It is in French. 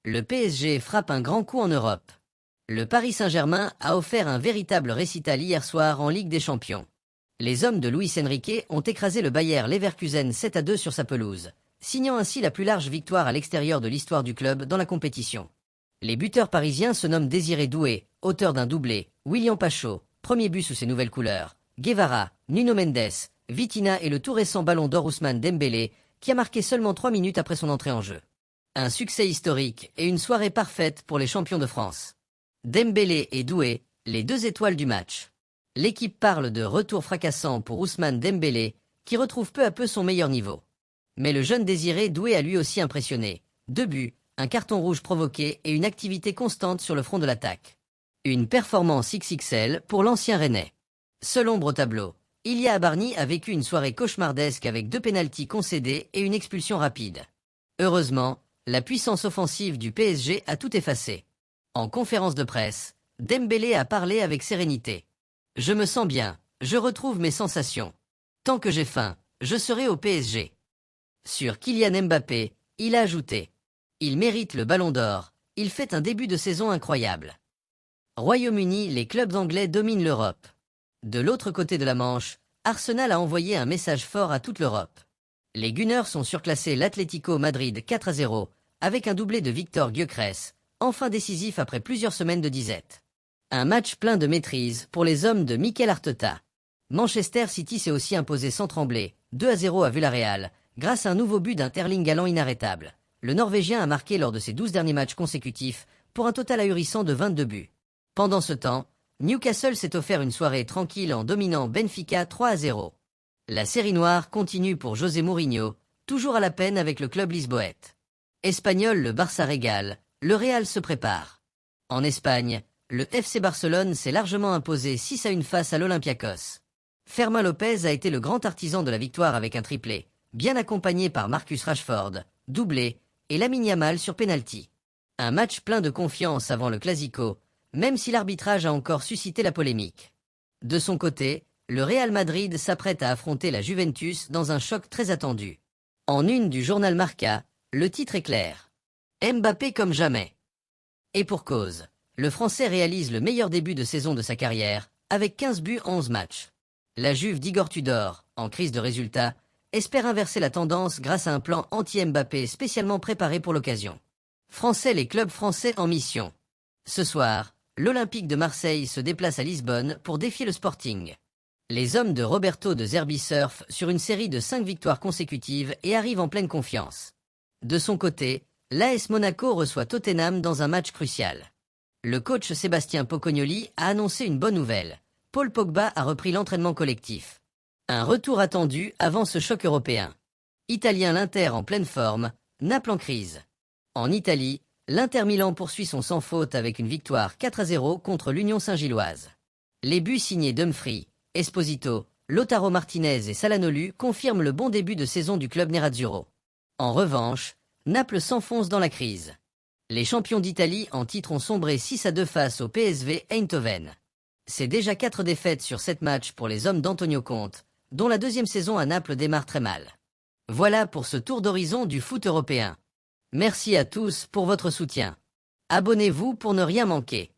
Le PSG frappe un grand coup en Europe. Le Paris Saint-Germain a offert un véritable récital hier soir en Ligue des Champions. Les hommes de Luis Enrique ont écrasé le Bayer Leverkusen 7-2 sur sa pelouse, signant ainsi la plus large victoire à l'extérieur de l'histoire du club dans la compétition. Les buteurs parisiens se nomment Désiré Doué, auteur d'un doublé, William Pacho, premier but sous ses nouvelles couleurs, Guevara, Nuno Mendes, Vitinha et le tout récent ballon d'or Ousmane Dembélé, qui a marqué seulement 3 minutes après son entrée en jeu. Un succès historique et une soirée parfaite pour les champions de France. Dembélé et Doué, les deux étoiles du match. L'équipe parle de retour fracassant pour Ousmane Dembélé, qui retrouve peu à peu son meilleur niveau. Mais le jeune Désiré Doué a lui aussi impressionné. 2 buts, un carton rouge provoqué et une activité constante sur le front de l'attaque. Une performance XXL pour l'ancien Rennais. Seul ombre au tableau, Ilia Abarni a vécu une soirée cauchemardesque avec 2 pénaltys concédés et une expulsion rapide. Heureusement, la puissance offensive du PSG a tout effacé. En conférence de presse, Dembélé a parlé avec sérénité. « Je me sens bien, je retrouve mes sensations. Tant que j'ai faim, je serai au PSG. » Sur Kylian Mbappé, il a ajouté « Il mérite le ballon d'or, il fait un début de saison incroyable. » Royaume-Uni, les clubs anglais dominent l'Europe. De l'autre côté de la Manche, Arsenal a envoyé un message fort à toute l'Europe. Les Gunners ont surclassé l'Atlético Madrid 4-0, avec un doublé de Victor Gyökeres, enfin décisif après plusieurs semaines de disette. Un match plein de maîtrise pour les hommes de Mikel Arteta. Manchester City s'est aussi imposé sans trembler, 2-0 à Villarreal, grâce à un nouveau but d'un Erling Haaland inarrêtable. Le Norvégien a marqué lors de ses 12 derniers matchs consécutifs, pour un total ahurissant de 22 buts. Pendant ce temps, Newcastle s'est offert une soirée tranquille en dominant Benfica 3-0. La série noire continue pour José Mourinho, toujours à la peine avec le club lisboète. Espagnol, le Barça régale, le Real se prépare. En Espagne, le FC Barcelone s'est largement imposé 6-1 face à l'Olympiakos. Fermín López a été le grand artisan de la victoire avec un triplé, bien accompagné par Marcus Rashford, doublé, et Lamine Yamal sur pénalty. Un match plein de confiance avant le Clasico, même si l'arbitrage a encore suscité la polémique. De son côté, le Real Madrid s'apprête à affronter la Juventus dans un choc très attendu. En une du journal Marca, le titre est clair. Mbappé comme jamais. Et pour cause, le Français réalise le meilleur début de saison de sa carrière, avec 15 buts en 11 matchs. La Juve d'Igor Tudor, en crise de résultats, espère inverser la tendance grâce à un plan anti-Mbappé spécialement préparé pour l'occasion. Français, les clubs français en mission. Ce soir, l'Olympique de Marseille se déplace à Lisbonne pour défier le Sporting. Les hommes de Roberto de Zerbi surfent sur une série de 5 victoires consécutives et arrivent en pleine confiance. De son côté, l'AS Monaco reçoit Tottenham dans un match crucial. Le coach Sébastien Pocognoli a annoncé une bonne nouvelle. Paul Pogba a repris l'entraînement collectif. Un retour attendu avant ce choc européen. Italien, l'Inter en pleine forme, Naples en crise. En Italie, l'Inter Milan poursuit son sans faute avec une victoire 4-0 contre l'Union Saint-Gilloise. Les buts signés Dumfries, Esposito, Lautaro Martinez et Salanolu confirment le bon début de saison du club nerazzurro. En revanche, Naples s'enfonce dans la crise. Les champions d'Italie en titre ont sombré 6-2 face au PSV Eindhoven. C'est déjà 4 défaites sur 7 matchs pour les hommes d'Antonio Conte, dont la deuxième saison à Naples démarre très mal. Voilà pour ce tour d'horizon du foot européen. Merci à tous pour votre soutien. Abonnez-vous pour ne rien manquer.